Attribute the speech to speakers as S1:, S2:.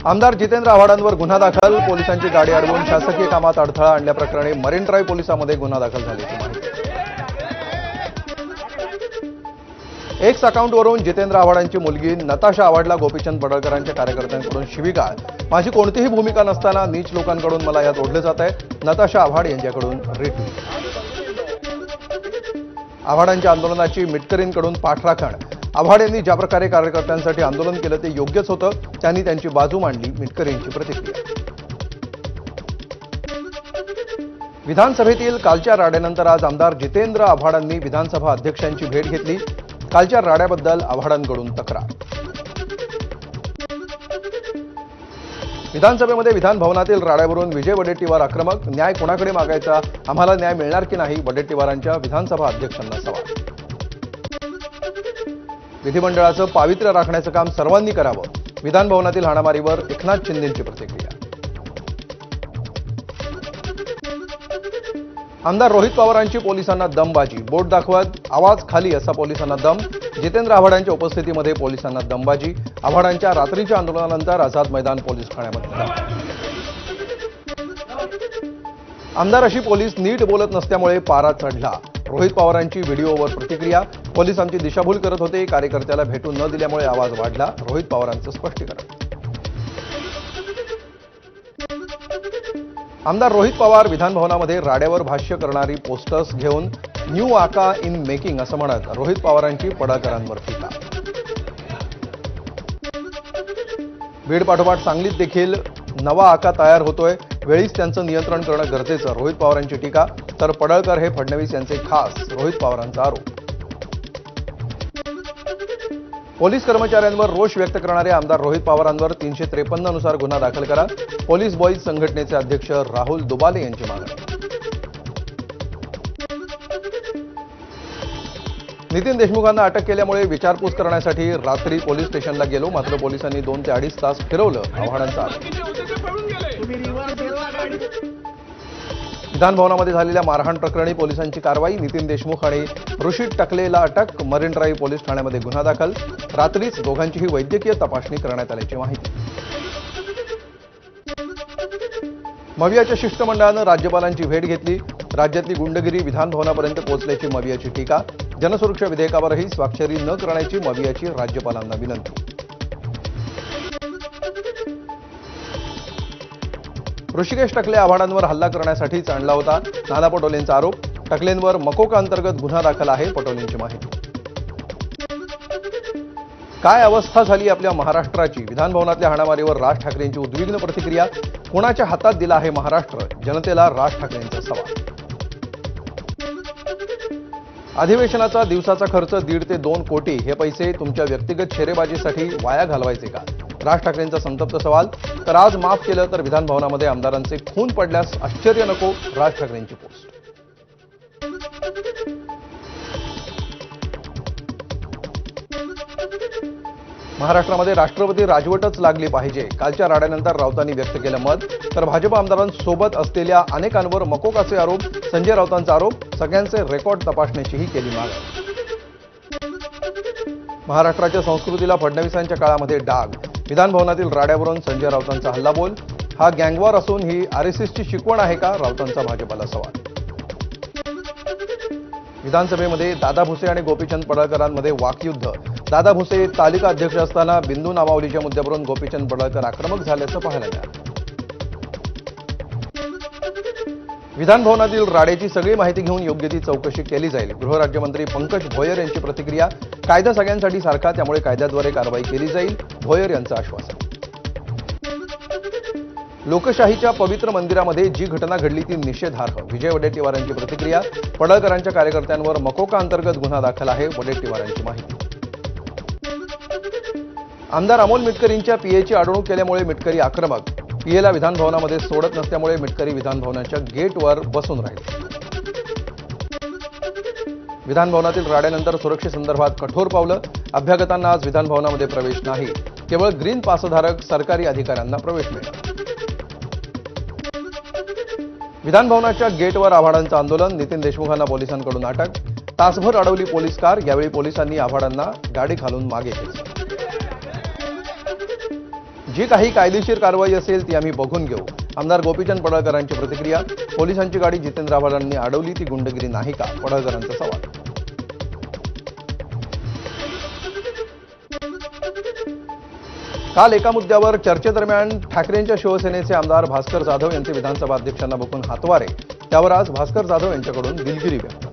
S1: आमदार जितेंद्र आव्हाडांवर गुन्हा दाखल. पोलिसांची गाडी अडवून शासकीय कामात अडथळा आणल्याप्रकरणी मरीन ड्राईव्ह पोलिसांमध्ये गुन्हा दाखल झाल्याची माहिती. एक्स अकाउंटवरून जितेंद्र आव्हाडांची मुलगी नताशा आव्हाडला गोपीचंद पडळकरांच्या कार्यकर्त्यांकडून शिवीगाळ. माझी कोणतीही भूमिका नसताना नीच लोकांकडून मला यात ओढलं जात आहे. नताशा आव्हाड यांच्याकडून रिट्वीट. आव्हाडांच्या आंदोलनाची मिटकरींकडून पाठराखण. आव्हाड यांनी ज्या प्रकारे कार्यकर्त्यांसाठी आंदोलन केलं ते योग्यच होतं. त्यांनी त्यांची बाजू मांडली. मिटकरींची प्रतिक्रिया. विधानसभेतील कालच्या राड्यानंतर आज आमदार जितेंद्र आव्हाडांनी विधानसभा अध्यक्षांची भेट घेतली. कालच्या राड्याबद्दल आव्हाडांकडून तक्रार. विधानसभेमध्ये विधान भवनातील राड्यावरून विजय वडेट्टीवार आक्रमक. न्याय कोणाकडे मागायचा, आम्हाला न्याय मिळणार की नाही, वडेट्टीवारांच्या विधानसभा अध्यक्षांना सवाल. विधिमंडळाचं पावित्र्य राखण्याचं काम सर्वांनी करावं. विधान भवनातील हाणामारीवर एकनाथ शिंदेंची प्रतिक्रिया. आमदार रोहित पवारांची पोलिसांना दमबाजी. बोट दाखवत आवाज खाली असा पोलिसांना दम. जितेंद्र आव्हाडांच्या उपस्थितीमध्ये पोलिसांना दमबाजी. आव्हाडांच्या रात्रीच्या आंदोलनानंतर आझाद मैदान पोलीस ठाण्यामध्ये. आमदार अशी पोलीस नीट बोलत नसल्यामुळे पारा चढला. रोहित पवारांची व्हिडिओवर प्रतिक्रिया. पोलीस आमची दिशाभूल करत होते. कार्यकर्त्याला भेटून न दिल्यामुळे आवाज वाढला. रोहित पवारांचं स्पष्टीकरण. आमदार रोहित पवार विधानभवनामध्ये राड्यावर भाष्य करणारी पोस्टर्स घेऊन न्यू आका इन मेकिंग असं म्हणत रोहित पवारांची पडळकरांवर टीका. बीड पाठोपाठ सांगलीत देखील नवा आका तयार होतोय. वेळीच त्यांचं नियंत्रण करणं गरजेचं. रोहित पवारांची टीका. तर पडळकर हे फडणवीस यांचे खास. रोहित पवारांचा आरोप. पोलीस कर्मचाऱ्यांवर रोष व्यक्त करणाऱ्या आमदार रोहित पवारांवर 353 नुसार गुन्हा दाखल करा. पोलीस बॉईज संघटनेचे अध्यक्ष राहुल दुबाले यांची मागणी. नितीन देशमुखांना अटक केल्यामुळे विचारपूस करण्यासाठी रात्री पोलीस स्टेशनला गेलो, मात्र पोलिसांनी 2 ते 2.5 तास फिरवलं. आव्हाडांचा आरोप. विधानभवनामध्ये झालेल्या मारहाण प्रकरणी पोलिसांची कारवाई. नितीन देशमुख आणि ऋषी टकलेला अटक. मरीन ड्राईव्ह पोलीस ठाण्यामध्ये गुन्हा दाखल. रात्रीच दोघांचीही वैद्यकीय तपासणी करण्यात आल्याची माहिती. मवियाच्या शिष्टमंडळानं राज्यपालांची भेट घेतली. राज्यातली गुंडगिरी विधानभवनापर्यंत पोहोचल्याची मवियाची टीका. जनसुरक्षा विधेयकावरही स्वाक्षरी न करण्याची मवियाची राज्यपालांना विनंती. ऋषिकेश टकले आव्हाडांवर हल्ला करण्यासाठीच आणला होता. नाना पटोलेंचा आरोप. टकलेंवर मकोका अंतर्गत गुन्हा दाखल आहे. पटोलेंची माहिती. काय अवस्था झाली आपल्या महाराष्ट्राची. विधानभवनातल्या हाणामारीवर राज ठाकरेंची उद्विग्न प्रतिक्रिया. कोणाच्या हातात दिला आहे महाराष्ट्र, जनतेला राज ठाकरेंचा सवाल. अधिवेशनाचा दिवसाचा खर्च 1.5 ते 2 कोटी. हे पैसे तुमच्या व्यक्तिगत शेरेबाजीसाठी वाया घालवायचे का, राज ठाकरेंचा संतप्त सवाल. तर आज माफ केलं तर विधानभवनामध्ये आमदारांचे खून पडल्यास आश्चर्य नको, राज ठाकरेंची पोस्ट. महाराष्ट्रामध्ये राष्ट्रपती राजवटच लागली पाहिजे. कालच्या राड्यानंतर राऊतांनी व्यक्त केलं मत. तर भाजप आमदारांसोबत असलेल्या अनेकांवर मकोकाचे आरोप. संजय राऊतांचा आरोप. सगळ्यांचे रेकॉर्ड तपासण्याचीही केली मागणी. महाराष्ट्राच्या संस्कृतीला फडणवीसांच्या काळामध्ये डाग. विधानभवनातील राड्यावरून संजय राऊतांचा हल्लाबोल. हा गँगवॉर असून ही आरएसएसची शिकवण आहे का, राऊतांचा भाजपाला सवाल. विधानसभेमध्ये दादा भुसे आणि गोपीचंद पडळकरांमध्ये वाकयुद्ध. दादा भुसे तालिका अध्यक्ष असताना बिंदू नामावलीच्या मुद्द्यावरून गोपीचंद पडळकर आक्रमक झाल्याचं पाहायला मिळालं. विधानभवनातील राड्याची सगळी माहिती घेऊन योग्य ती चौकशी केली जाईल. गृहराज्यमंत्री पंकज भोयर यांची प्रतिक्रिया. कायदा सगळ्यांसाठी सारखा, त्यामुळे कायद्याद्वारे कारवाई केली जाईल. भोयर यांचं आश्वासन. लोकशाहीच्या पवित्र मंदिरामध्ये जी घटना घडली ती निषेधार्ह. विजय वडेट्टीवारांची प्रतिक्रिया. पडळकरांच्या कार्यकर्त्यांवर मकोका अंतर्गत गुन्हा दाखल आहे. वडेट्टीवारांची माहिती. आमदार अमोल मिटकरींच्या पीएची अडवणूक केल्यामुळे मिटकरी आक्रमक. पीएला विधानभवनामध्ये सोडत नसल्यामुळे मिटकरी विधानभवनाच्या गेटवर बसून राहिले. विधानभवनातील राड्यानंतर सुरक्षेसंदर्भात कठोर पावलं. अभ्यागतांना आज विधानभवनामध्ये प्रवेश नाही. केवळ ग्रीन पासधारक सरकारी अधिकाऱ्यांना प्रवेश मिळेल. विधानभवनाच्या गेटवर आव्हाडांचं आंदोलन. नितीन देशमुखांना पोलिसांकडून अटक. तासभर अडवली पोलीस कार. यावेळी पोलिसांनी आव्हाडांना गाडी घालून मागे घेतली. जी काही कायदेशीर कारवाई असेल ती आम्ही बघून घेऊ. आमदार गोपीचंद पडळकरांची प्रतिक्रिया. पोलिसांची गाडी जितेंद्र आव्हाडांनी अडवली ती गुंडगिरी नाही का? पडळकरांचा सवाल. काल एका मुद्द्यावर चर्चेदरम्यान ठाकरेंच्या शिवसेनेचे आमदार भास्कर जाधव यांचे विधानसभा अध्यक्षांना बघून हातवारे. त्यावर आज भास्कर जाधव यांच्याकडून दिलगिरी व्यक्त.